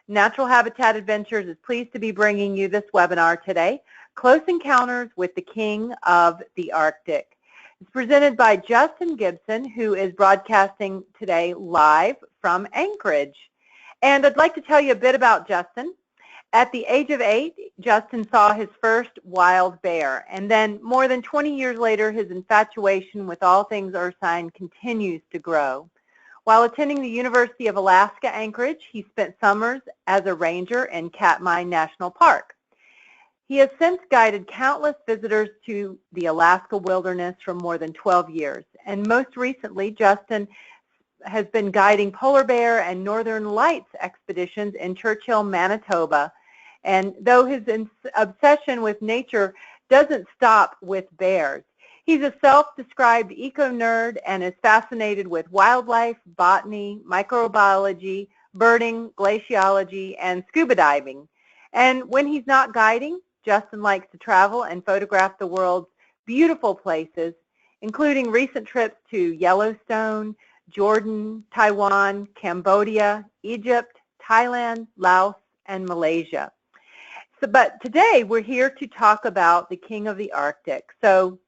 Natural Habitat Adventures is pleased to be bringing you this webinar today, Close Encounters with the King of the Arctic. It's presented by Justin Gibson, who is broadcasting today live from Anchorage. And I'd like to tell you a bit about Justin. At the age of 8, Justin saw his first wild bear, and then more than 20 years later, his infatuation with all things ursine continues to grow. While attending the University of Alaska Anchorage, he spent summers as a ranger in Katmai National Park. He has since guided countless visitors to the Alaska wilderness for more than 12 years, and most recently, Justin has been guiding polar bear and northern lights expeditions in Churchill, Manitoba. And though his obsession with nature doesn't stop with bears, he's a self-described eco-nerd and is fascinated with wildlife, botany, microbiology, birding, glaciology, and scuba diving. And when he's not guiding, Justin likes to travel and photograph the world's beautiful places, including recent trips to Yellowstone, Jordan, Taiwan, Cambodia, Egypt, Thailand, Laos, and Malaysia. But today we're here to talk about the King of the Arctic. So,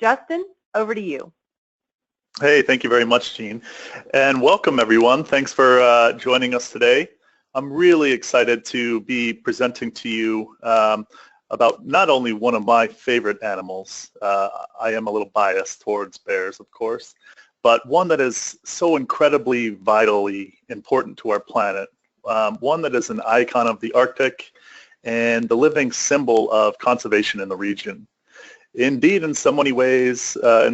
Justin, over to you. Hey, thank you very much, Jean. And welcome, everyone. Thanks for joining us today. I'm really excited to be presenting to you about not only one of my favorite animals, I am a little biased towards bears, of course, but one that is so incredibly vitally important to our planet, one that is an icon of the Arctic and the living symbol of conservation in the region. Indeed, in so many ways, a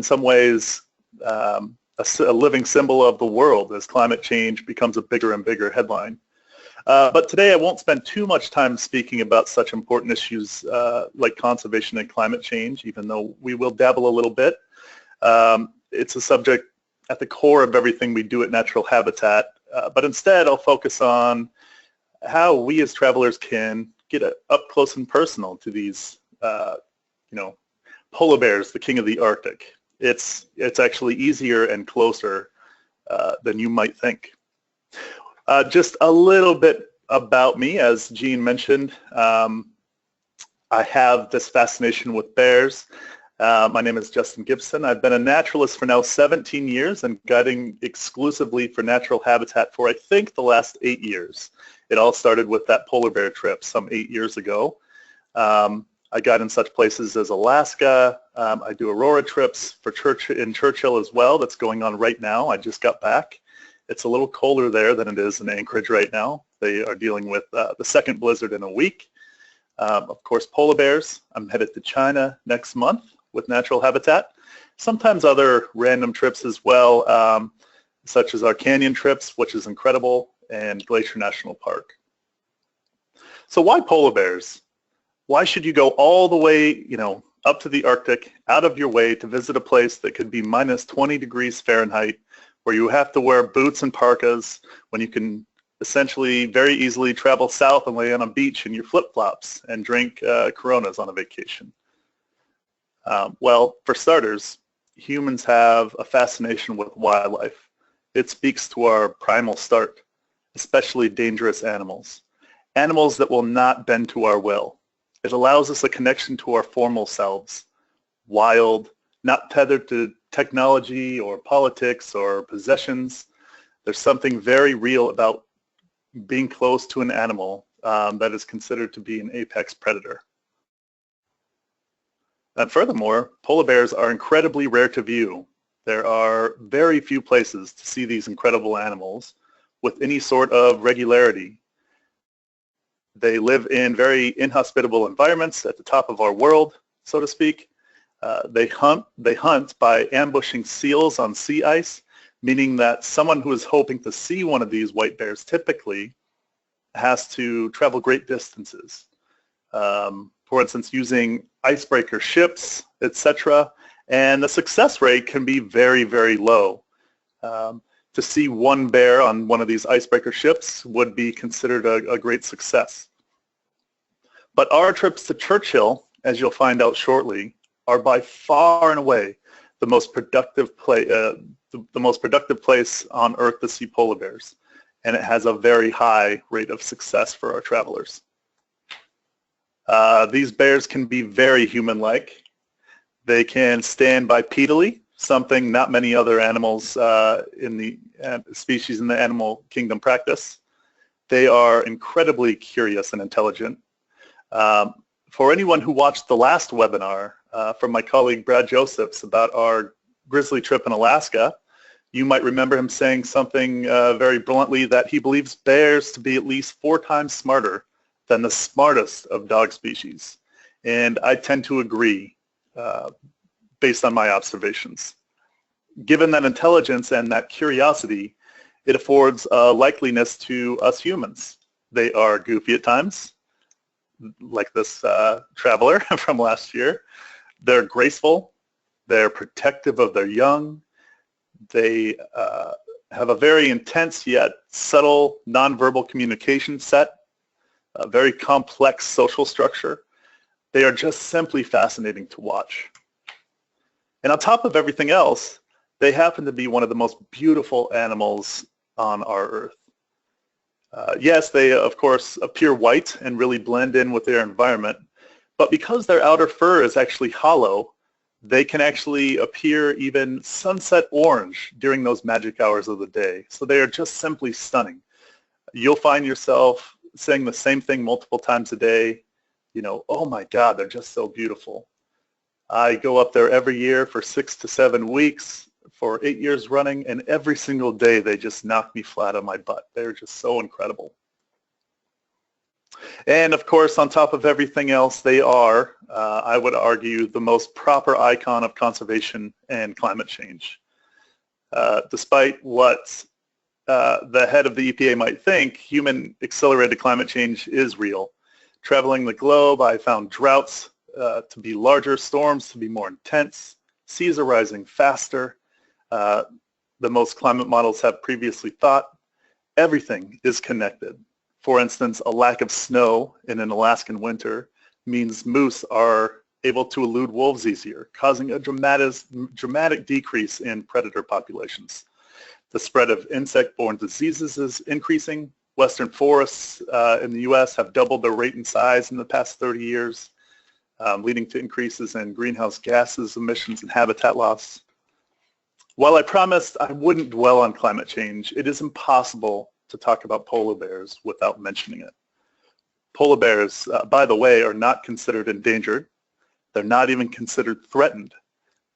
living symbol of the world as climate change becomes a bigger and bigger headline. But today I won't spend too much time speaking about such important issues like conservation and climate change, even though we will dabble a little bit. It's a subject at the core of everything we do at Natural Habitat, but instead I'll focus on how we as travelers can get up close and personal to these, polar bears, the king of the Arctic. It's actually easier and closer than you might think. Just a little bit about me, as Jean mentioned. I have this fascination with bears. My name is Justin Gibson. I've been a naturalist for now 17 years and guiding exclusively for Natural Habitat for I think the last 8 years. It all started with that polar bear trip some 8 years ago. I guide in such places as Alaska. I do Aurora trips for in Churchill as well. That's going on right now. I just got back. It's a little colder there than it is in Anchorage right now. They are dealing with the second blizzard in a week. Of course, polar bears. I'm headed to China next month with Natural Habitat. Sometimes other random trips as well, such as our canyon trips, which is incredible, and Glacier National Park. So why polar bears? Why should you go all the way, up to the Arctic, out of your way to visit a place that could be minus 20 degrees Fahrenheit, where you have to wear boots and parkas, when you can essentially very easily travel south and lay on a beach in your flip-flops and drink Coronas on a vacation? Well, for starters, humans have a fascination with wildlife. It speaks to our primal start, especially dangerous animals, animals that will not bend to our will. It allows us a connection to our formal selves, wild, not tethered to technology or politics or possessions. There's something very real about being close to an animal that is considered to be an apex predator. And furthermore, polar bears are incredibly rare to view. There are very few places to see these incredible animals with any sort of regularity. They live in very inhospitable environments at the top of our world, so to speak. They hunt by ambushing seals on sea ice, meaning that someone who is hoping to see one of these white bears typically has to travel great distances. For instance, using icebreaker ships, etc. And the success rate can be very, very low. To see one bear on one of these icebreaker ships would be considered a great success. But our trips to Churchill, as you'll find out shortly, are by far and away the most productive place on Earth to see polar bears. and it has a very high rate of success for our travelers. These bears can be very human-like. They can stand bipedally, something not many other animals in the species in the animal kingdom practice. They are incredibly curious and intelligent. For anyone who watched the last webinar from my colleague Brad Josephs about our grizzly trip in Alaska, you might remember him saying something very bluntly, that he believes bears to be at least 4 times smarter than the smartest of dog species. And I tend to agree based on my observations. Given that intelligence and that curiosity, it affords a likeliness to us humans. They are goofy at times, like this traveler from last year. They're graceful. They're protective of their young. They have a very intense yet subtle nonverbal communication set, a very complex social structure. They are just simply fascinating to watch. And on top of everything else, they happen to be one of the most beautiful animals on our earth. Yes, they of course appear white and really blend in with their environment, but because their outer fur is actually hollow, they can actually appear even sunset orange during those magic hours of the day. So they are just simply stunning. You'll find yourself saying the same thing multiple times a day. You know, oh my God, they're just so beautiful. I go up there every year for 6 to 7 weeks for 8 years running, and every single day they just knock me flat on my butt. They're just so incredible. And of course, on top of everything else, they are, I would argue, the most proper icon of conservation and climate change. Despite what the head of the EPA might think, human-accelerated climate change is real. Traveling the globe, I found droughts to be larger, storms to be more intense, seas are rising faster than most climate models have previously thought. Everything is connected. For instance, a lack of snow in an Alaskan winter means moose are able to elude wolves easier, causing a dramatic decrease in predator populations. The spread of insect-borne diseases is increasing. Western forests in the U.S. have doubled their rate and size in the past 30 years, leading to increases in greenhouse gases emissions and habitat loss. While I promised I wouldn't dwell on climate change, it is impossible to talk about polar bears without mentioning it. Polar bears, by the way, are not considered endangered. They're not even considered threatened.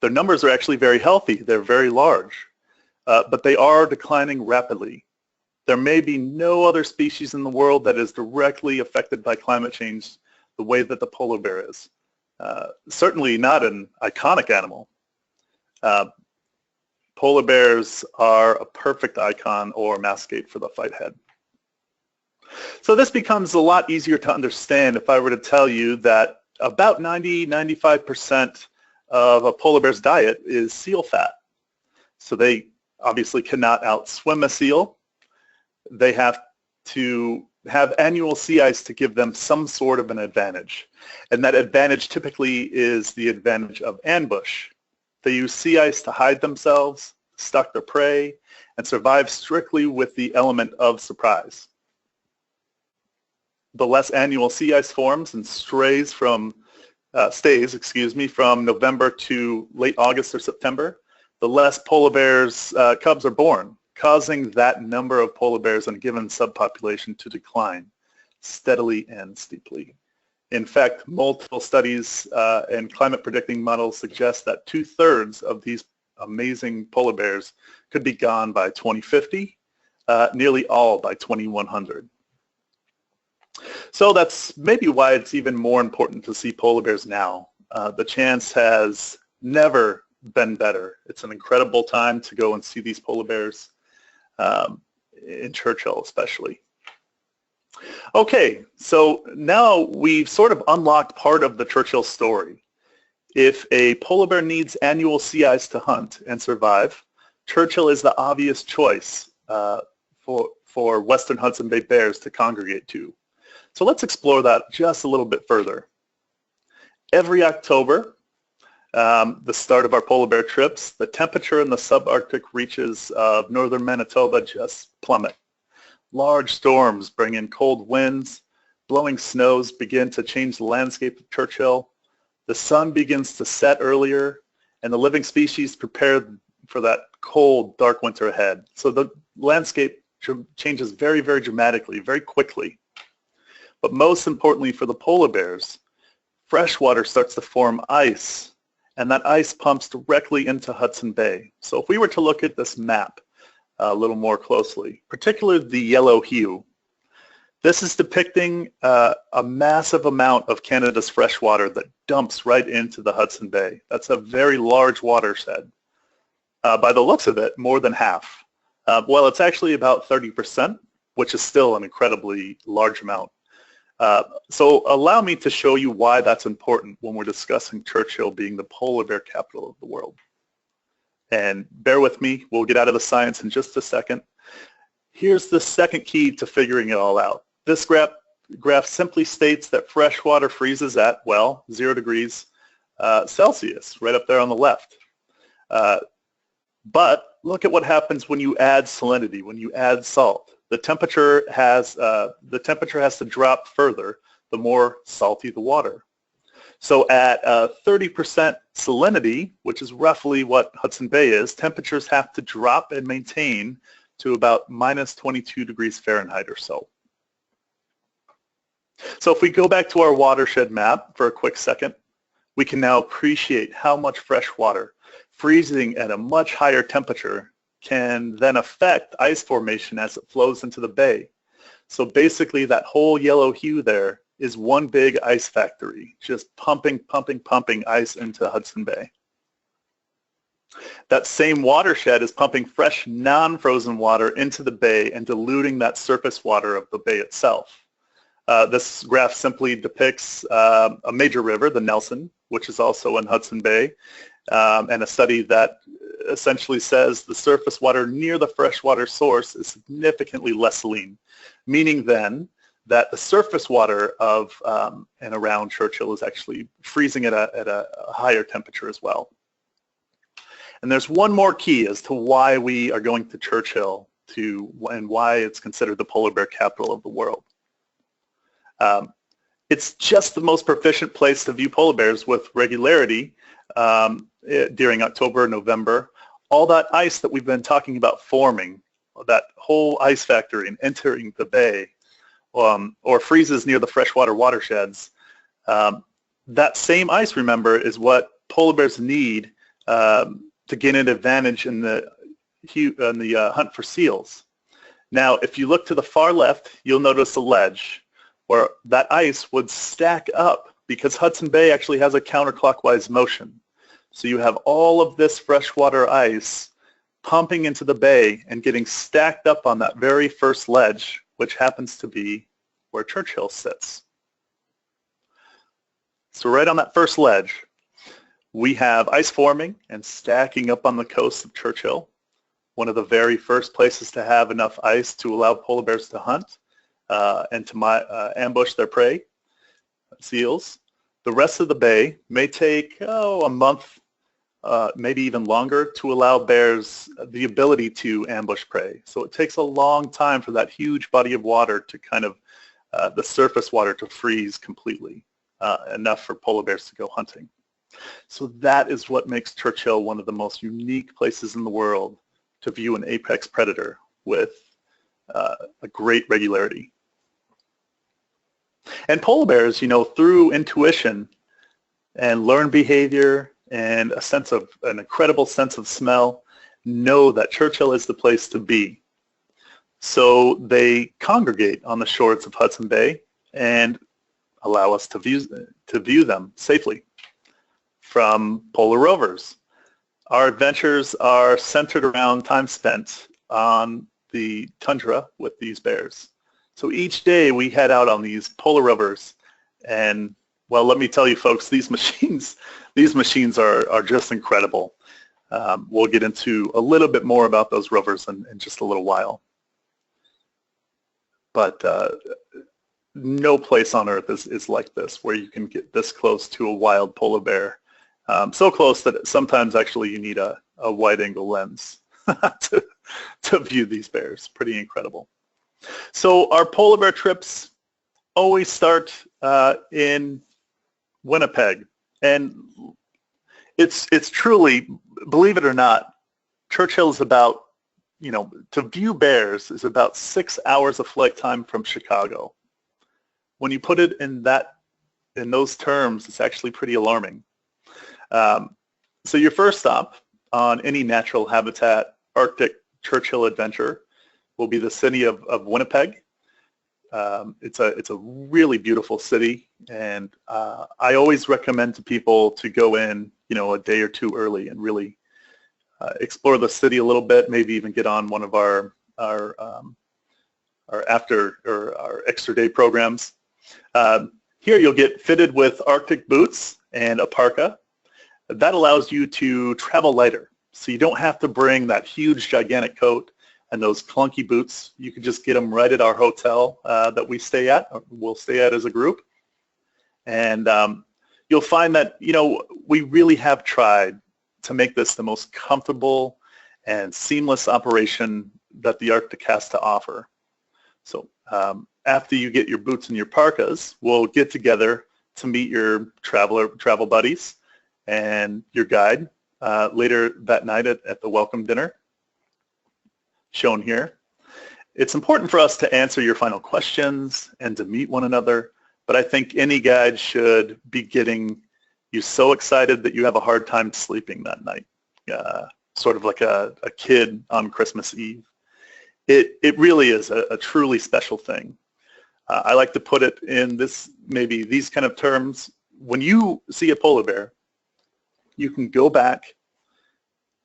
Their numbers are actually very healthy. They're very large, but they are declining rapidly. There may be no other species in the world that is directly affected by climate change the way that the polar bear is. Certainly not an iconic animal. Polar bears are a perfect icon or mascot for the fight head. So this becomes a lot easier to understand if I were to tell you that about 90–95% of a polar bear's diet is seal fat. So they obviously cannot outswim a seal. They have to have annual sea ice to give them some sort of an advantage. And that advantage typically is the advantage of ambush. They use sea ice to hide themselves, stalk their prey, and survive strictly with the element of surprise. The less annual sea ice forms and stays from November to late August or September, the less polar bears cubs are born, causing that number of polar bears in a given subpopulation to decline steadily and steeply. In fact, multiple studies and climate predicting models suggest that 2/3 of these amazing polar bears could be gone by 2050, nearly all by 2100. So that's maybe why it's even more important to see polar bears now. The chance has never been better. It's an incredible time to go and see these polar bears, in Churchill especially. Okay, so now we've sort of unlocked part of the Churchill story. If a polar bear needs annual sea ice to hunt and survive, Churchill is the obvious choice for Western Hudson Bay bears to congregate to. So let's explore that just a little bit further. Every October, the start of our polar bear trips, the temperature in the subarctic reaches of northern Manitoba just plummet. Large storms bring in cold winds, blowing snows begin to change the landscape of Churchill. The sun begins to set earlier, and the living species prepare for that cold, dark winter ahead. So the landscape changes very, very dramatically, very quickly. But most importantly for the polar bears, fresh water starts to form ice, and that ice pumps directly into Hudson Bay. So if we were to look at this map a little more closely, particularly the yellow hue, this is depicting a massive amount of Canada's fresh water that dumps right into the Hudson Bay. That's a very large watershed. By the looks of it, more than half. Well, it's actually about 30%, which is still an incredibly large amount. So allow me to show you why that's important when we're discussing Churchill being the polar bear capital of the world. And bear with me, we'll get out of the science in just a second. Here's the second key to figuring it all out. This graph simply states that fresh water freezes at, well, 0 degrees Celsius, right up there on the left. But look at what happens when you add salinity, when you add salt. The temperature has to drop further the more salty the water. So at 30% salinity, which is roughly what Hudson Bay is, temperatures have to drop and maintain to about minus 22 degrees Fahrenheit or so. So if we go back to our watershed map for a quick second, we can now appreciate how much fresh water freezing at a much higher temperature can then affect ice formation as it flows into the bay. So basically that whole yellow hue there is one big ice factory, just pumping ice into Hudson Bay. That same watershed is pumping fresh non-frozen water into the bay and diluting that surface water of the bay itself. This graph simply depicts a major river, the Nelson, which is also in Hudson Bay, and a study that essentially says the surface water near the freshwater source is significantly less saline, meaning then that the surface water of and around Churchill is actually freezing at a higher temperature as well. And there's one more key as to why we are going to Churchill and why it's considered the polar bear capital of the world. It's just the most proficient place to view polar bears with regularity during October and November. All that ice that we've been talking about forming, that whole ice factory and entering the bay, or freezes near the freshwater watersheds, that same ice, remember, is what polar bears need to gain an advantage in the hunt for seals. Now, if you look to the far left, you'll notice a ledge where that ice would stack up because Hudson Bay actually has a counterclockwise motion. So you have all of this freshwater ice pumping into the bay and getting stacked up on that very first ledge, which happens to be where Churchill sits. So right on that first ledge, we have ice forming and stacking up on the coast of Churchill, one of the very first places to have enough ice to allow polar bears to hunt and to ambush their prey, seals. The rest of the bay may take a month, maybe even longer, to allow bears the ability to ambush prey. So it takes a long time for that huge body of water to kind of, the surface water to freeze completely, enough for polar bears to go hunting. So that is what makes Churchill one of the most unique places in the world to view an apex predator with a great regularity. And polar bears, through intuition and learned behavior and an incredible sense of smell, know that Churchill is the place to be. So they congregate on the shores of Hudson Bay and allow us to view them safely. From polar rovers, our adventures are centered around time spent on the tundra with these bears. So each day we head out on these polar rovers, and well, let me tell you folks, these machines are just incredible. We'll get into a little bit more about those rovers in just a little while. But no place on earth is like this, where you can get this close to a wild polar bear. So close that sometimes actually you need a wide-angle lens to view these bears. Pretty incredible. So our polar bear trips always start in Winnipeg, and it's truly, believe it or not, Churchill is about, to view bears is about 6 hours of flight time from Chicago. When you put it in those terms, it's actually pretty alarming. So your first stop on any natural habitat Arctic Churchill adventure will be the city of Winnipeg. It's a really beautiful city, and I always recommend to people to go in, a day or two early and really explore the city a little bit. Maybe even get on one of our after or our extra day programs. Here you'll get fitted with Arctic boots and a parka. That allows you to travel lighter, so you don't have to bring that huge, gigantic coat and those clunky boots. You can just get them right at our hotel that we stay at, or we'll stay at as a group. And you'll find that, we really have tried to make this the most comfortable and seamless operation that the Arctic has to offer. So after you get your boots and your parkas, we'll get together to meet your travel buddies and your guide later that night at the welcome dinner shown here. It's important for us to answer your final questions and to meet one another, but I think any guide should be getting you so excited that you have a hard time sleeping that night, sort of like a kid on Christmas Eve. It really is a truly special thing. I like to put it in these kind of terms. When you see a polar bear, you can go back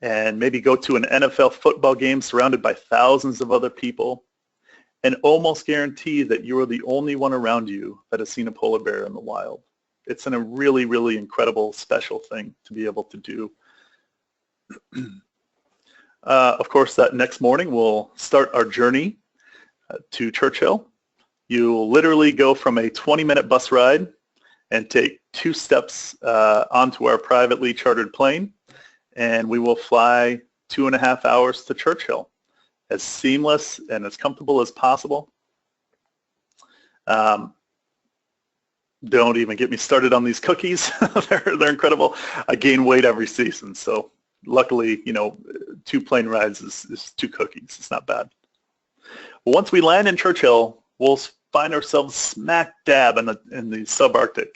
and maybe go to an NFL football game surrounded by thousands of other people and almost guarantee that you are the only one around you that has seen a polar bear in the wild. It's a really, really incredible, special thing to be able to do. Of course, that next morning we'll start our journey to Churchill. You'll literally go from a 20-minute bus ride and take 2 steps onto our privately chartered plane, and we will fly 2.5 hours to Churchill, as seamless and as comfortable as possible. Don't even get me started on these cookies. they're incredible. I gain weight every season, so luckily, 2 plane rides is 2 cookies. It's not bad. Well, once we land in Churchill, we'll find ourselves smack dab in the subarctic,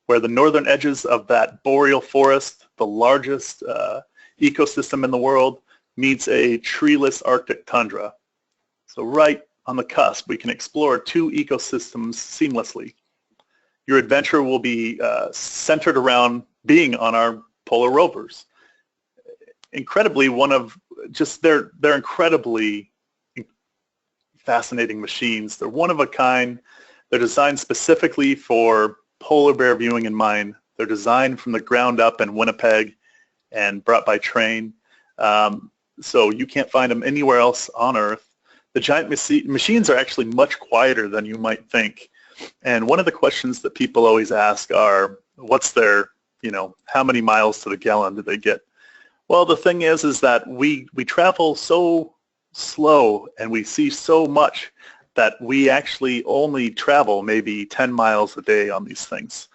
where the northern edges of that boreal forest, the largest ecosystem in the world, meets a treeless Arctic tundra. So right on the cusp, we can explore 2 ecosystems seamlessly. Your adventure will be centered around being on our polar rovers. Incredibly, they're incredibly fascinating machines. They're one of a kind. They're designed specifically for polar bear viewing in mind. They're designed from the ground up in Winnipeg and brought by train. So you can't find them anywhere else on Earth. The giant machines are actually much quieter than you might think. And one of the questions that people always ask are, what's their, how many miles to the gallon do they get? Well, the thing is that we travel so slow and we see so much that we actually only travel maybe 10 miles a day on these things.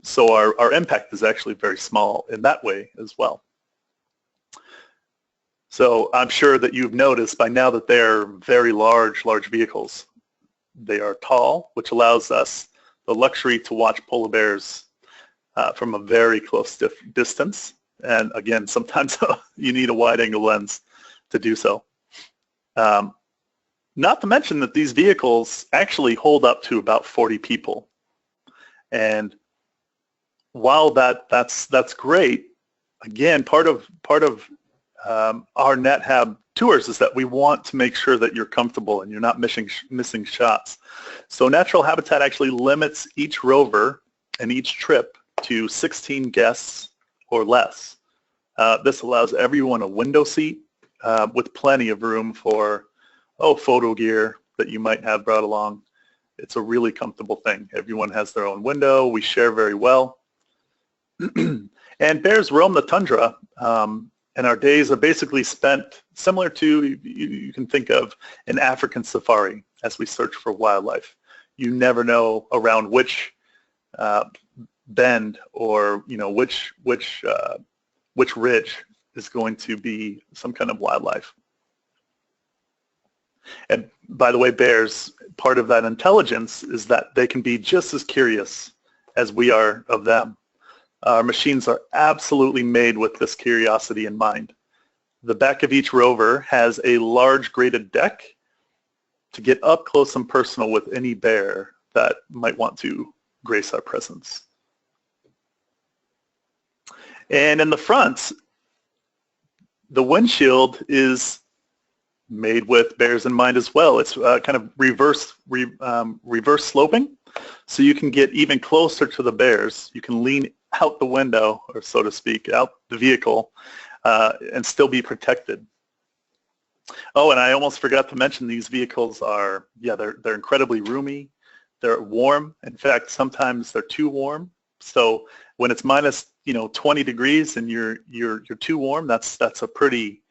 So our impact is actually very small in that way as well. So I'm sure that you've noticed by now that they're very large vehicles. They are tall, which allows us the luxury to watch polar bears from a very close distance. And again, sometimes you need a wide-angle lens to do so. Not to mention that these vehicles actually hold up to about 40 people. And while that's great, again, part of our NetHab tours is that we want to make sure that you're comfortable and you're not missing shots. So Natural Habitat actually limits each rover and each trip to 16 guests or less. This allows everyone a window seat with plenty of room for photo gear that you might have brought along. It's a really comfortable thing. Everyone has their own window. We share very well. And bears roam the tundra, and our days are basically spent similar to, you can think of an African safari as we search for wildlife. You never know around which bend or which ridge is going to be some kind of wildlife. And by the way, bears, part of that intelligence is that they can be just as curious as we are of them. Our machines are absolutely made with this curiosity in mind. The back of each Rover has a large graded deck to get up close and personal with any bear that might want to grace our presence. And in the front, the windshield is made with bears in mind as well. It's kind of reverse sloping, so you can get even closer to the bears. You can lean out the window, or so to speak, out the vehicle, and still be protected. Oh, and I almost forgot to mention these vehicles are, they're incredibly roomy. They're warm. In fact, sometimes they're too warm. So when it's minus 20 degrees and you're too warm, that's a pretty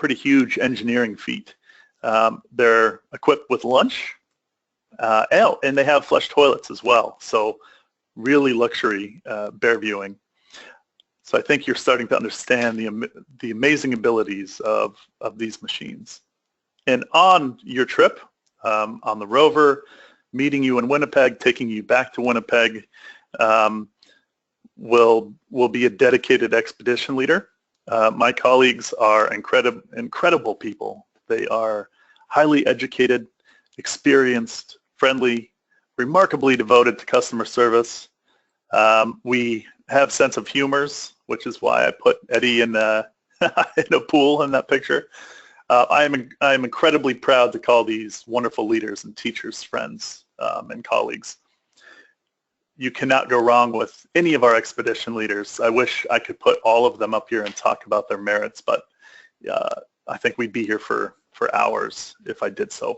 huge engineering feat. They're equipped with lunch, and they have flush toilets as well. So really luxury bear viewing. So I think you're starting to understand the amazing abilities of these machines. And on your trip, on the Rover, meeting you in Winnipeg, taking you back to Winnipeg, will be a dedicated expedition leader. My colleagues are incredible people. They are highly educated, experienced, friendly, remarkably devoted to customer service. We have sense of humors, which is why I put Eddie in a pool in that picture. I'm incredibly proud to call these wonderful leaders and teachers friends and colleagues. You cannot go wrong with any of our expedition leaders. I wish I could put all of them up here and talk about their merits, but I think we'd be here for hours if I did so.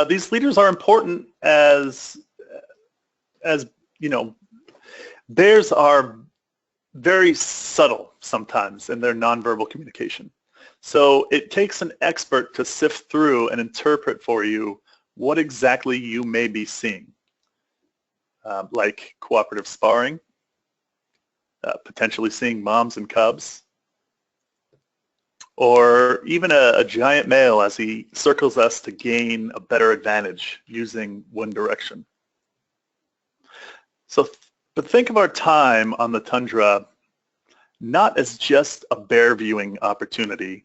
These leaders are important as bears are very subtle sometimes in their nonverbal communication. So it takes an expert to sift through and interpret for you what exactly you may be seeing, like cooperative sparring, potentially seeing moms and cubs, or even a giant male as he circles us to gain a better advantage using wind direction. But think of our time on the Tundra not as just a bear viewing opportunity.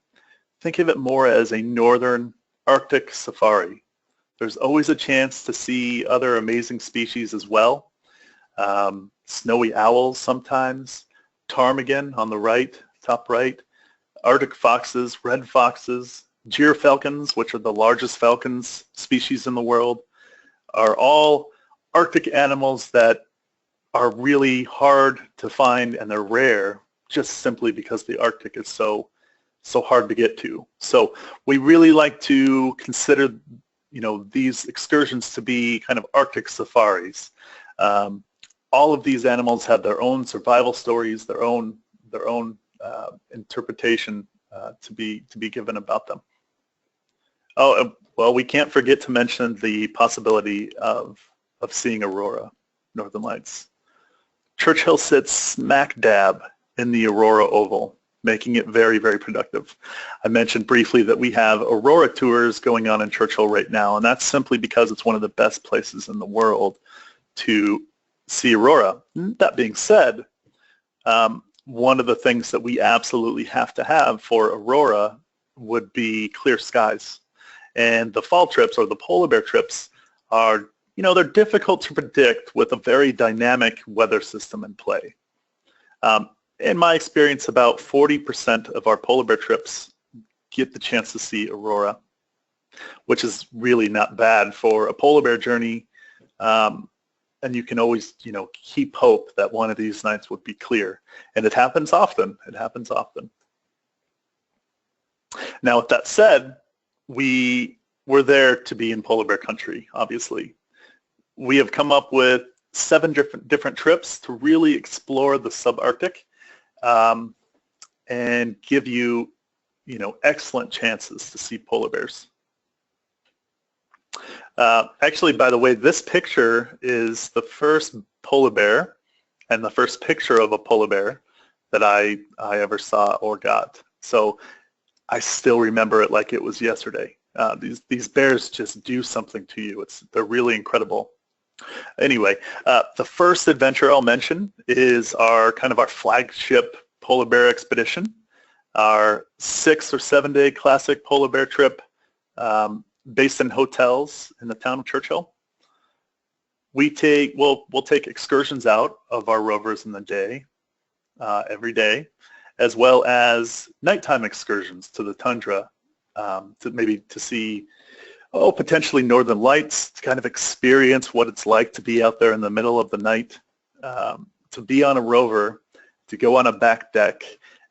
Think of it more as a northern Arctic safari. There's always a chance to see other amazing species as well. Snowy owls sometimes, ptarmigan on the right, top right, Arctic foxes, red foxes, gyrfalcons, which are the largest falcons species in the world, are all Arctic animals that are really hard to find, and they're rare just simply because the Arctic is so hard to get to. So we really like to consider these excursions to be kind of Arctic safaris. All of these animals have their own survival stories, their own interpretation to be given about them. Oh, well, we can't forget to mention the possibility of seeing Aurora, Northern Lights. Churchill sits smack dab in the Aurora Oval, making it very, very productive. I mentioned briefly that we have Aurora tours going on in Churchill right now, and that's simply because it's one of the best places in the world to see Aurora. That being said, one of the things that we absolutely have to have for Aurora would be clear skies. And the fall trips, or the polar bear trips, are, they're difficult to predict with a very dynamic weather system in play. In my experience, about 40% of our polar bear trips get the chance to see Aurora, which is really not bad for a polar bear journey. And you can always, keep hope that one of these nights would be clear. And it happens often. It happens often. Now, with that said, we were there to be in polar bear country, obviously. We have come up with 7 different trips to really explore the subarctic. and give you, excellent chances to see polar bears. Actually, by the way, this picture is the first polar bear and the first picture of a polar bear that I ever saw or got. So I still remember it like it was yesterday. These bears just do something to you. They're really incredible. Anyway, the first adventure I'll mention is our flagship polar bear expedition, our 6 or 7 day classic polar bear trip based in hotels in the town of Churchill. We'll take excursions out of our Rovers in the day, every day, as well as nighttime excursions to the Tundra to see potentially northern lights, to kind of experience what it's like to be out there in the middle of the night, to be on a Rover, to go on a back deck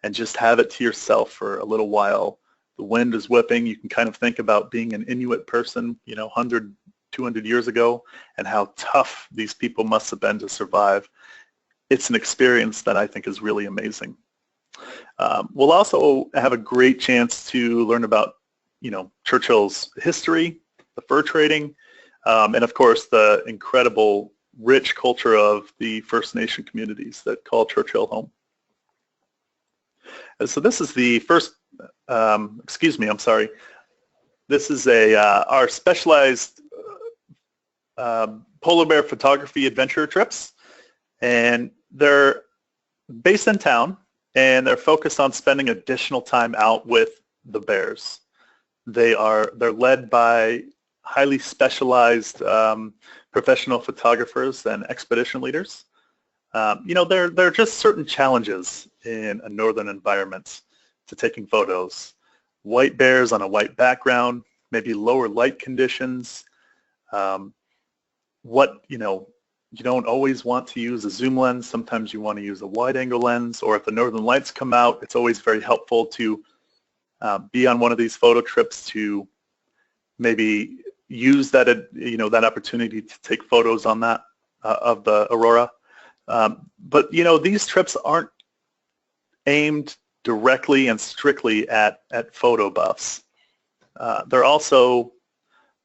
and just have it to yourself for a little while. The wind is whipping. You can kind of think about being an Inuit person, 100, 200 years ago, and how tough these people must have been to survive. It's an experience that I think is really amazing. We'll also have a great chance to learn about, Churchill's history, the fur trading, and of course the incredible rich culture of the First Nation communities that call Churchill home. And so this is the first, this is our specialized polar bear photography adventure trips, and they're based in town, and they're focused on spending additional time out with the bears. They're led by highly specialized professional photographers and expedition leaders. There are just certain challenges in a northern environment to taking photos. White bears on a white background, maybe lower light conditions. You don't always want to use a zoom lens. Sometimes you want to use a wide angle lens, or if the northern lights come out, it's always very helpful to be on one of these photo trips to maybe use that, that opportunity to take photos on that, of the Aurora. But these trips aren't aimed directly and strictly at photo buffs. They're also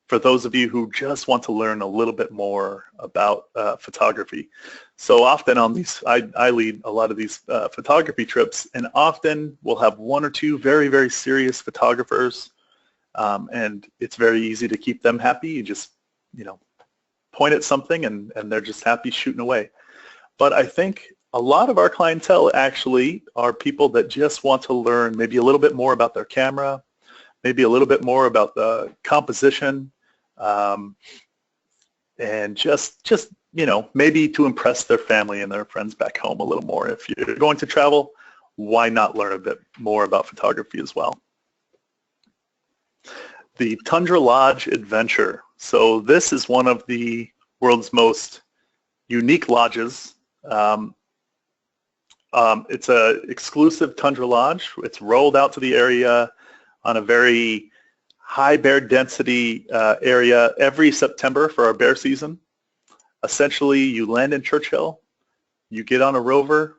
for those of you who just want to learn a little bit more about photography. So often on these, I lead a lot of these photography trips, and often we'll have one or two very, very serious photographers, and it's very easy to keep them happy. You just, point at something and they're just happy shooting away. But I think a lot of our clientele actually are people that just want to learn maybe a little bit more about their camera, maybe a little bit more about the composition, and just maybe to impress their family and their friends back home a little more. If you're going to travel, why not learn a bit more about photography as well? The Tundra Lodge Adventure. So this is one of the world's most unique lodges. It's an exclusive Tundra Lodge. It's rolled out to the area on a very high bear density area every September for our bear season. Essentially, you land in Churchill, you get on a Rover,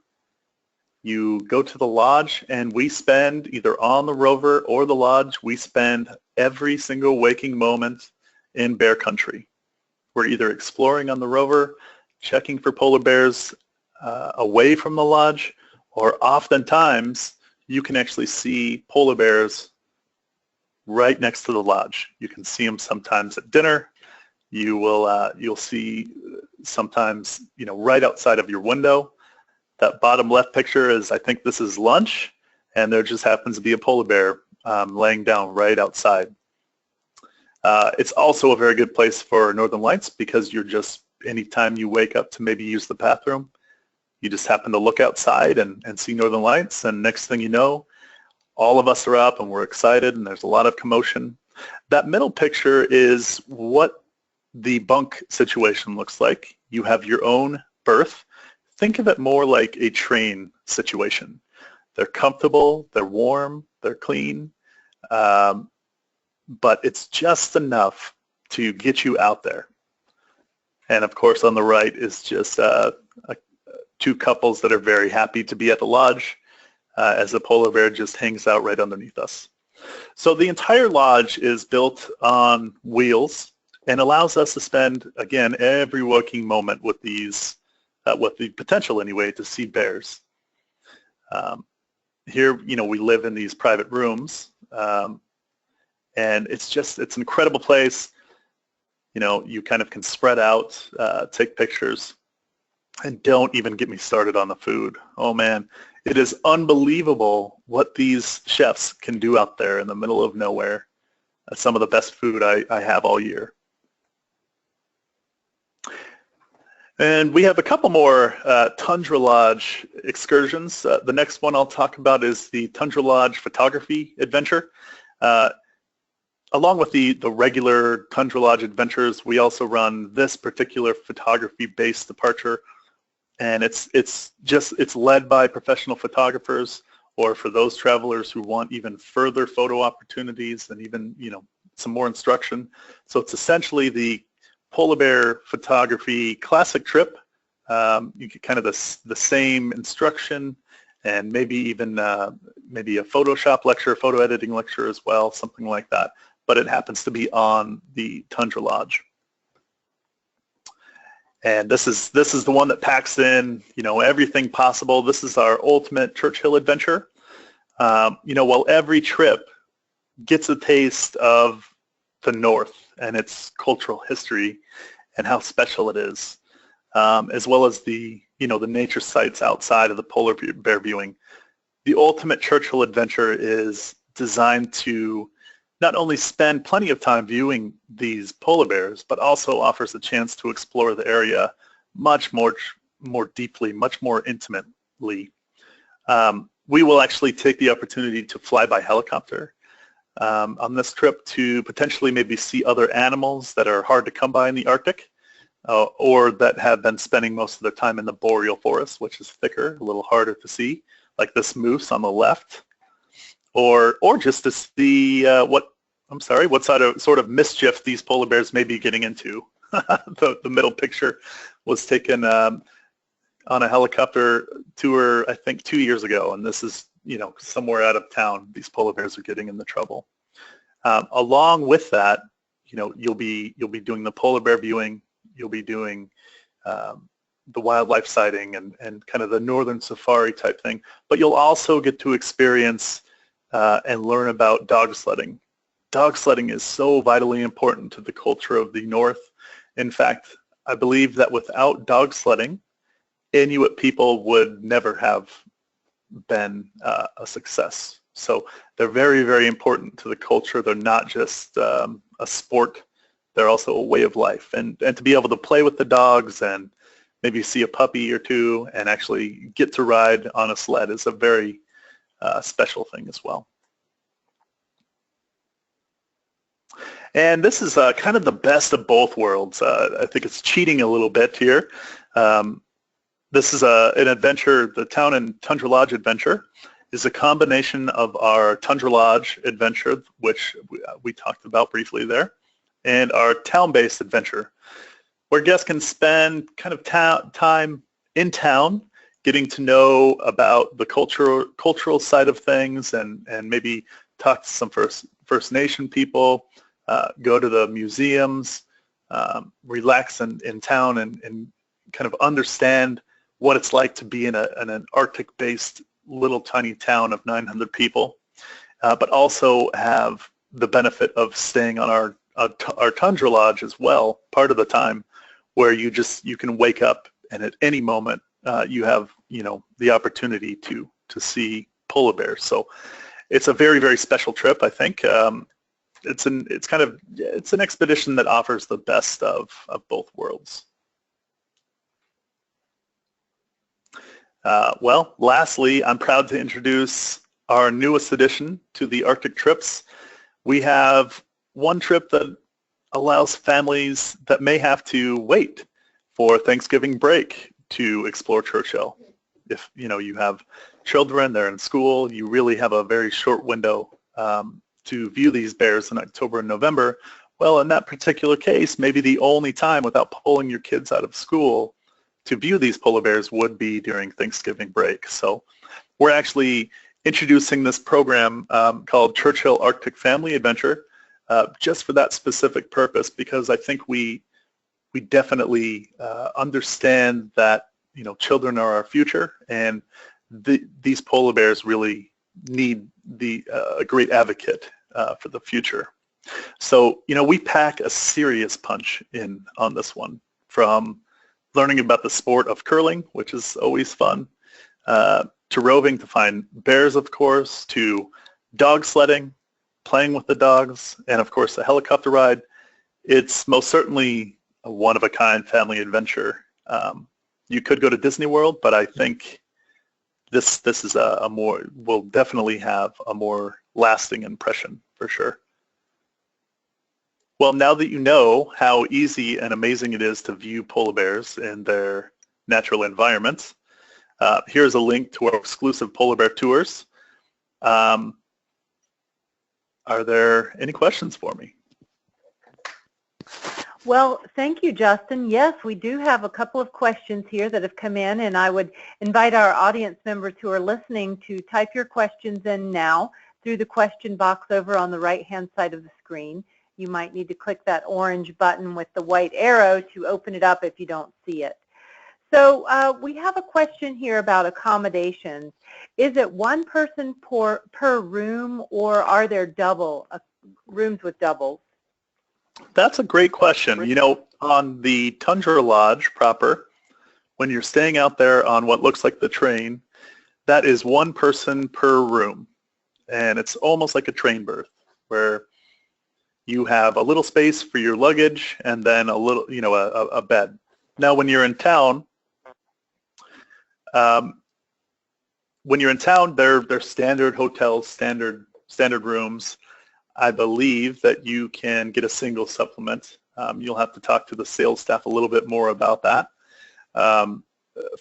you go to the lodge, and we spend either on the Rover or the lodge, we spend every single waking moment in bear country. We're either exploring on the Rover, checking for polar bears away from the lodge, or oftentimes you can actually see polar bears right next to the lodge. You can see them sometimes at dinner. You'll see sometimes right outside of your window. That bottom left picture is, I think this is lunch, and there just happens to be a polar bear laying down right outside. It's also a very good place for northern lights because you're just, anytime you wake up to maybe use the bathroom, you just happen to look outside and see northern lights, and next thing you know, all of us are up and we're excited and there's a lot of commotion. That middle picture is what the bunk situation looks like. You have your own berth. Think of it more like a train situation. They're comfortable, they're warm, they're clean, but it's just enough to get you out there. And of course on the right is just two couples that are very happy to be at the lodge. as the polar bear just hangs out right underneath us. So the entire lodge is built on wheels and allows us to spend, again, every waking moment with these, with the potential anyway, to see bears. Here, we live in these private rooms, and it's an incredible place. You kind of can spread out, take pictures, and don't even get me started on the food. Oh man, it is unbelievable what these chefs can do out there in the middle of nowhere. Some of the best food I have all year. And we have a couple more Tundra Lodge excursions. The next one I'll talk about is the Tundra Lodge photography adventure. Along with the regular Tundra Lodge adventures, we also run this particular photography-based departure, and it's led by professional photographers, or for those travelers who want even further photo opportunities and even some more instruction. So it's essentially the polar bear photography classic trip. You get kind of the same instruction, and maybe even maybe a Photoshop lecture, photo editing lecture as well, something like that. But it happens to be on the Tundra Lodge. And this is the one that packs in everything possible. This is our ultimate Churchill adventure. While every trip gets a taste of the North and its cultural history and how special it is, as well as the nature sites outside of the polar bear viewing, the ultimate Churchill adventure is designed to not only spend plenty of time viewing these polar bears, but also offers a chance to explore the area much more deeply, much more intimately. We will actually take the opportunity to fly by helicopter on this trip to potentially maybe see other animals that are hard to come by in the Arctic, or that have been spending most of their time in the boreal forest, which is thicker, a little harder to see, like this moose on the left, or just to see what sort of mischief these polar bears may be getting into. The middle picture was taken on a helicopter tour, I think 2 years ago, and this is somewhere out of town. These polar bears are getting into trouble. Along with that, you'll be doing the polar bear viewing. You'll be doing the wildlife sighting and kind of the northern safari type thing. But you'll also get to experience and learn about dog sledding. Dog sledding is so vitally important to the culture of the North. In fact, I believe that without dog sledding, Inuit people would never have been a success. So they're very, very important to the culture. They're not just a sport. They're also a way of life. And to be able to play with the dogs and maybe see a puppy or two and actually get to ride on a sled is a very special thing as well. And this is kind of the best of both worlds. I think it's cheating a little bit here. This is an adventure. The Town and Tundra Lodge adventure is a combination of our Tundra Lodge adventure, which we talked about briefly there, and our town-based adventure, where guests can spend kind of time in town getting to know about the cultural side of things, and maybe talk to some First Nation people, go to the museums, relax in town, and kind of understand what it's like to be in an Arctic-based little tiny town of 900 people, but also have the benefit of staying on our Tundra Lodge as well, part of the time, where you can wake up and at any moment you have the opportunity to see polar bears. So it's a very, very special trip, I think. It's an expedition that offers the best of both worlds. Well, lastly, I'm proud to introduce our newest addition to the Arctic trips. We have one trip that allows families that may have to wait for Thanksgiving break to explore Churchill. If you have children, they're in school, you really have a very short window to view these bears in October and November. Well, in that particular case, maybe the only time without pulling your kids out of school to view these polar bears would be during Thanksgiving break. So we're actually introducing this program called Churchill Arctic Family Adventure just for that specific purpose, because I think we definitely understand that, you know, children are our future, and these polar bears really need a great advocate for the future. So, you know, we pack a serious punch in on this one, from learning about the sport of curling, which is always fun, to roving to find bears, of course, to dog sledding, playing with the dogs, and of course the helicopter ride. It's most certainly a one-of-a-kind family adventure. You could go to Disney World, but I think this is will definitely have a more lasting impression for sure. Well, now that you know how easy and amazing it is to view polar bears in their natural environments, here's a link to our exclusive polar bear tours. Are there any questions for me? Well, thank you, Justin. Yes, we do have a couple of questions here that have come in, and I would invite our audience members who are listening to type your questions in now through the question box over on the right-hand side of the screen. You might need to click that orange button with the white arrow to open it up if you don't see it. So we have a question here about accommodations. Is it one person per room, or are there rooms with doubles? That's a great question. You know, on the Tundra Lodge proper, when you're staying out there on what looks like the train, that is one person per room. And it's almost like a train berth, where you have a little space for your luggage and then a little, you know, a bed. Now, when you're in town, they're standard hotels, standard rooms. I believe that you can get a single supplement. You'll have to talk to the sales staff a little bit more about that,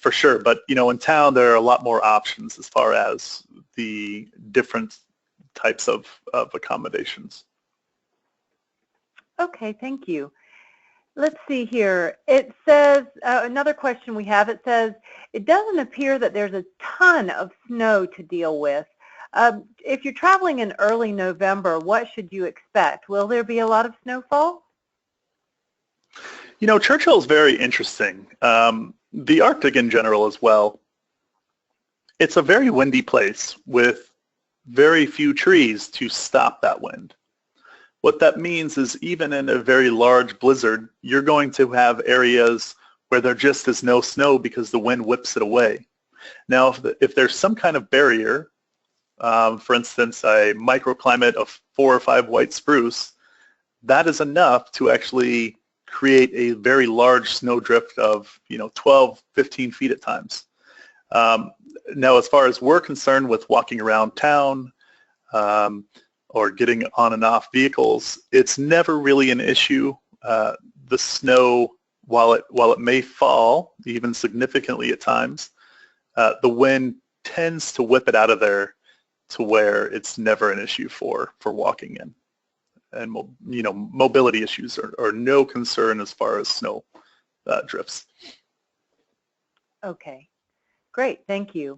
for sure. But, you know, in town, there are a lot more options as far as the different types of accommodations. Okay, thank you. Let's see here. It says, another question we have, it says, it doesn't appear that there's a ton of snow to deal with. If you're traveling in early November, what should you expect? Will there be a lot of snowfall? You know, Churchill is very interesting. The Arctic in general as well. It's a very windy place with very few trees to stop that wind. What that means is even in a very large blizzard, you're going to have areas where there just is no snow because the wind whips it away. Now, if there's some kind of barrier, for instance, a microclimate of 4 or 5 white spruce, that is enough to actually create a very large snowdrift of, you know, 12, 15 feet at times. Now, as far as we're concerned with walking around town or getting on and off vehicles, it's never really an issue. The snow, while it may fall, even significantly at times, the wind tends to whip it out of there to where it's never an issue for walking in. And, you know, mobility issues are no concern as far as snow drifts. Okay, great, thank you.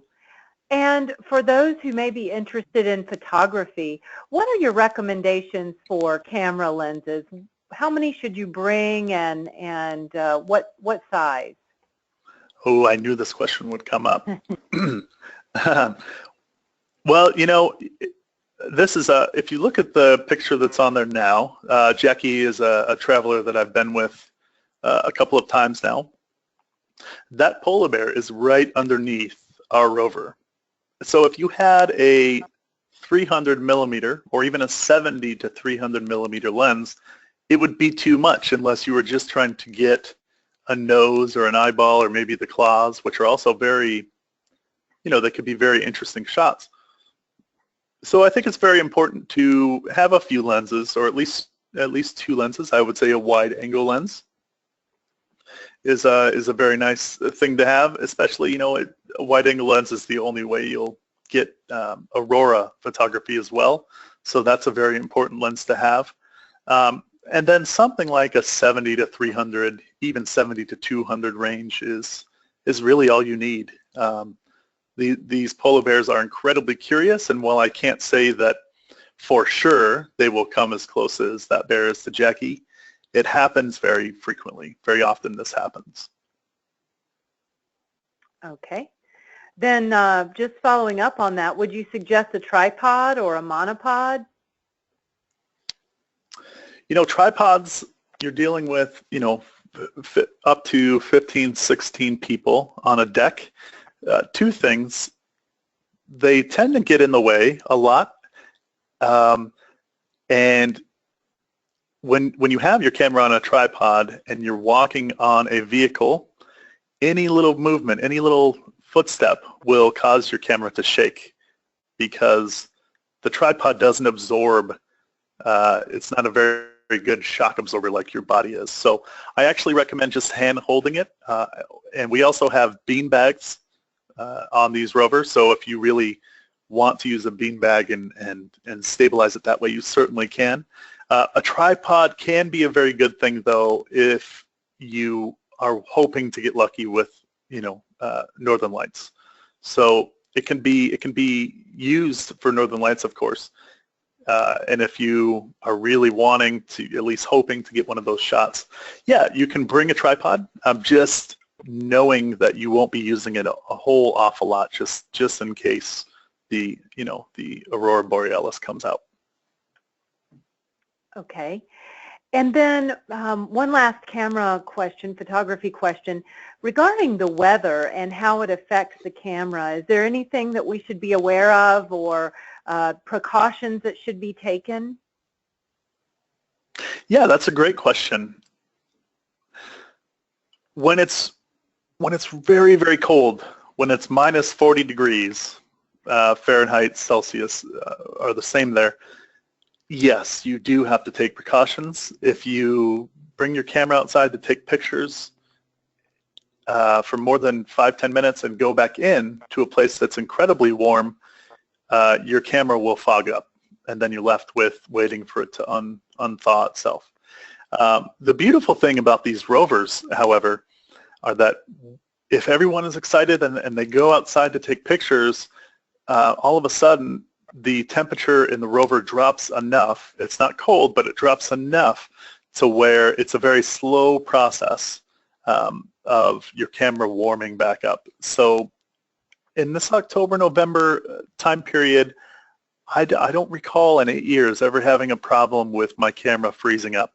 And for those who may be interested in photography, what are your recommendations for camera lenses? How many should you bring, and what size? Oh, I knew this question would come up. Well, you know, this is if you look at the picture that's on there now, Jackie is a traveler that I've been with a couple of times now. That polar bear is right underneath our Rover. So if you had a 300 millimeter or even a 70 to 300 millimeter lens, it would be too much unless you were just trying to get a nose or an eyeball or maybe the claws, which are also very, you know, they could be very interesting shots. So I think it's very important to have a few lenses, or at least 2 lenses. I would say a wide angle lens is a very nice thing to have, especially, you know, a wide angle lens is the only way you'll get Aurora photography as well. So that's a very important lens to have. And then something like a 70 to 300, even 70 to 200 range is really all you need. These polar bears are incredibly curious, and while I can't say that for sure they will come as close as that bear is to Jackie, it happens very frequently. Very often this happens. Okay. Then just following up on that, would you suggest a tripod or a monopod? You know, tripods, you're dealing with, you know, up to 15, 16 people on a deck. Two things, they tend to get in the way a lot. And when you have your camera on a tripod and you're walking on a vehicle, any little movement, any little footstep will cause your camera to shake because the tripod doesn't absorb, it's not a very good shock absorber like your body is. So I actually recommend just hand holding it. And we also have bean bags on these Rovers. So if you really want to use a bean bag and stabilize it that way, you certainly can. A tripod can be a very good thing though if you are hoping to get lucky with, you know, northern lights. So it can be used for northern lights, of course. And if you are really wanting to, at least hoping to get one of those shots, yeah, you can bring a tripod. Just knowing that you won't be using it a whole awful lot, just in case the Aurora Borealis comes out. Okay. And then one last camera question, photography question, regarding the weather and how it affects the camera. Is there anything that we should be aware of or precautions that should be taken? Yeah, that's a great question. When it's very, very cold, when it's minus 40 degrees Fahrenheit, Celsius are the same there, yes, you do have to take precautions. If you bring your camera outside to take pictures for more than 5-10 minutes and go back in to a place that's incredibly warm, your camera will fog up, and then you're left with waiting for it to unthaw itself. The beautiful thing about these Rovers, however, are that if everyone is excited and they go outside to take pictures, all of a sudden the temperature in the Rover drops enough. It's not cold, but it drops enough to where it's a very slow process of your camera warming back up. So in this October, November time period, I don't recall in 8 years ever having a problem with my camera freezing up.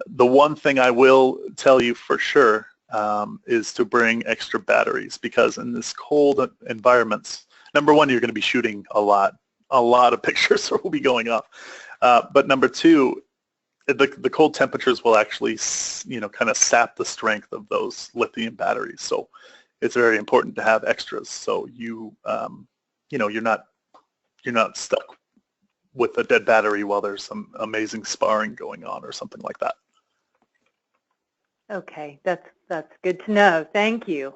The one thing I will tell you for sure is to bring extra batteries, because in this cold environments, number one, you're going to be shooting a lot of pictures will be going off. But number two, the cold temperatures will actually, kind of sap the strength of those lithium batteries. So it's very important to have extras. So you're not stuck with a dead battery while there's some amazing sparring going on or something like that. Okay, that's good to know. Thank you.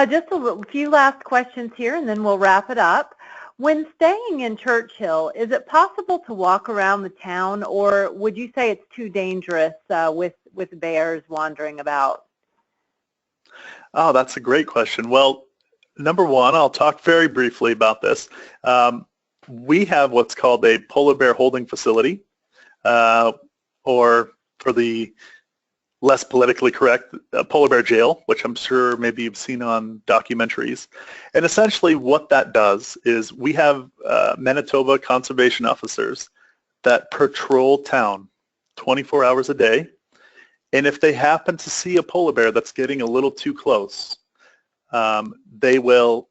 Just a few last questions here, and then we'll wrap it up. When staying in Churchill, is it possible to walk around the town, or would you say it's too dangerous with bears wandering about? Oh, that's a great question. Well, number one, I'll talk very briefly about this. We have what's called a polar bear holding facility, or for the less politically correct, a polar bear jail, which I'm sure maybe you've seen on documentaries. And essentially what that does is we have Manitoba conservation officers that patrol town 24 hours a day. And if they happen to see a polar bear that's getting a little too close, they will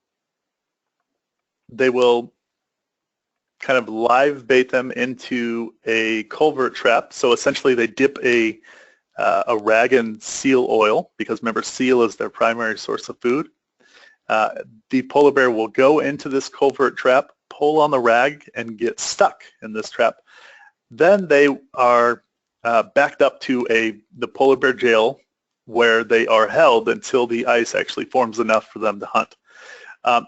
kind of live bait them into a culvert trap. So essentially they dip a rag in seal oil, because remember, seal is their primary source of food. The polar bear will go into this culvert trap, pull on the rag, and get stuck in this trap. Then they are backed up to the polar bear jail, where they are held until the ice actually forms enough for them to hunt.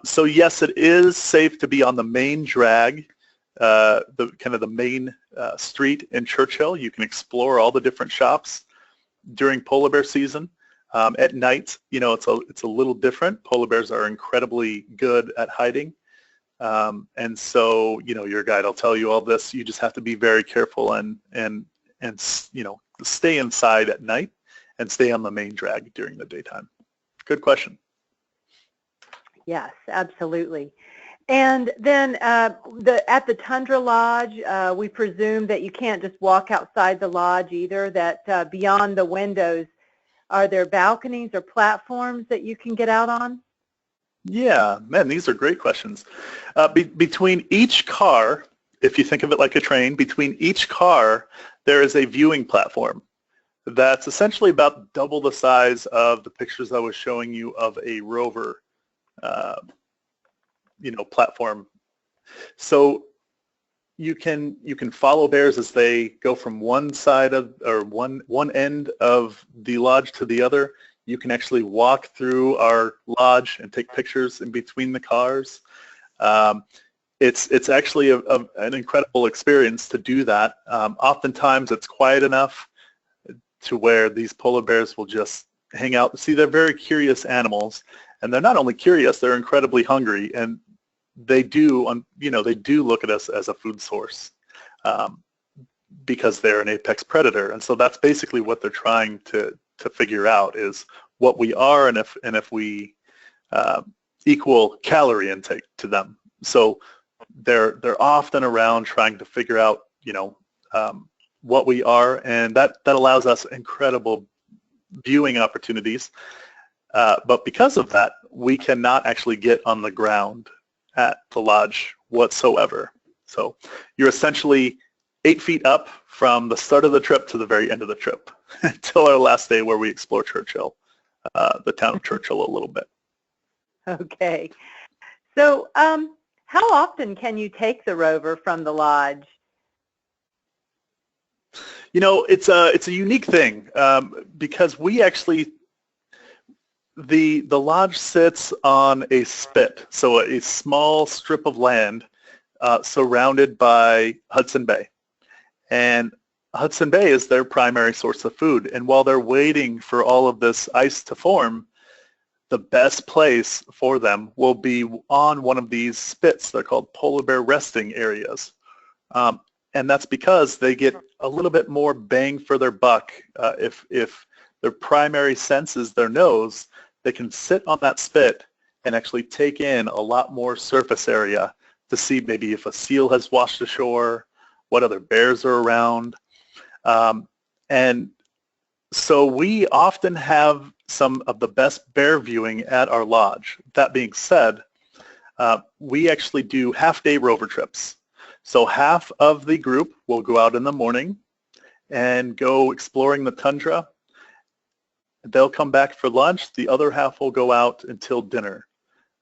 So yes, it is safe to be on the main drag, the main street in Churchill. You can explore all the different shops during polar bear season. At night, it's a little different. Polar bears are incredibly good at hiding. And so, your guide will tell you all this. You just have to be very careful and stay inside at night and stay on the main drag during the daytime. Good question. Yes, absolutely. And then at the Tundra Lodge, we presume that you can't just walk outside the lodge either, that beyond the windows, are there balconies or platforms that you can get out on? Yeah, man, these are great questions. Between each car, if you think of it like a train, between each car, there is a viewing platform that's essentially about double the size of the pictures I was showing you of a Rover, platform. So you can follow bears as they go from one side of, or one end of the lodge to the other. You can actually walk through our lodge and take pictures in between the cars. It's actually an incredible experience to do that. Oftentimes it's quiet enough to where these polar bears will just hang out. See, they're very curious animals, and they're not only curious, they're incredibly hungry, and they do look at us as a food source because they're an apex predator. And so that's basically what they're trying to figure out, is what we are and if we equal calorie intake to them. So they're often around trying to figure out what we are, and that allows us incredible viewing opportunities. But because of that, we cannot actually get on the ground at the lodge whatsoever. So you're essentially 8 feet up from the start of the trip to the very end of the trip until our last day, where we explore Churchill, the town of Churchill, a little bit. Okay. So how often can you take the Rover from the lodge? It's a unique thing because we actually, the lodge sits on a spit, so a small strip of land surrounded by Hudson Bay. And Hudson Bay is their primary source of food. And while they're waiting for all of this ice to form, the best place for them will be on one of these spits. They're called polar bear resting areas. And that's because they get a little bit more bang for their buck. If their primary sense is their nose, they can sit on that spit and actually take in a lot more surface area to see maybe if a seal has washed ashore, what other bears are around. And so we often have some of the best bear viewing at our lodge. That being said, we actually do half-day Rover trips. So half of the group will go out in the morning and go exploring the tundra. They'll come back for lunch. The other half will go out until dinner.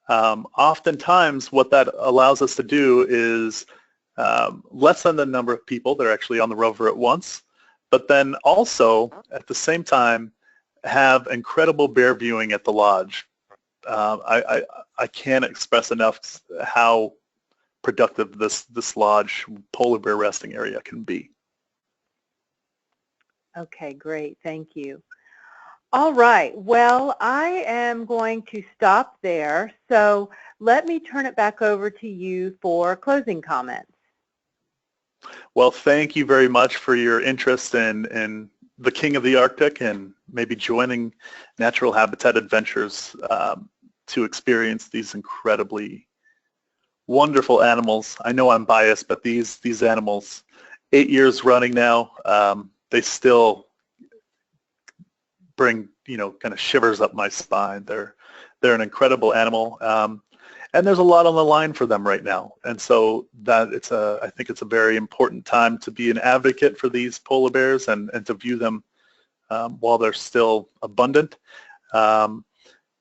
Oftentimes what that allows us to do is lessen the number of people that are actually on the Rover at once, but then also at the same time have incredible bear viewing at the lodge. I can't express enough how productive this lodge polar bear resting area can be. Okay, great. Thank you. All right. Well, I am going to stop there. So let me turn it back over to you for closing comments. Well, thank you very much for your interest in the King of the Arctic and maybe joining Natural Habitat Adventures to experience these incredibly wonderful animals. I know I'm biased, but these animals, 8 years running now, they still bring kind of shivers up my spine. They're an incredible animal, and there's a lot on the line for them right now. And so that I think it's a very important time to be an advocate for these polar bears and to view them while they're still abundant.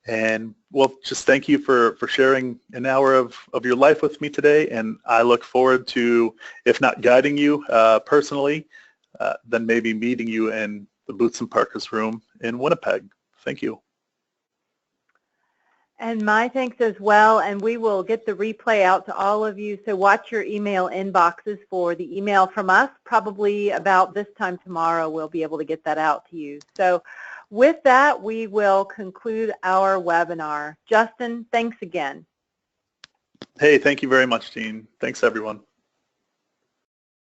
And well, just thank you for sharing an hour of your life with me today, and I look forward to, if not guiding you personally, then maybe meeting you in the Boots and Parkas room in Winnipeg. Thank you. And my thanks as well, and we will get the replay out to all of you, so watch your email inboxes for the email from us. Probably about this time tomorrow we'll be able to get that out to you. So With that, we will conclude our webinar. Justin, thanks again. Hey, thank you very much, Jean. Thanks, everyone.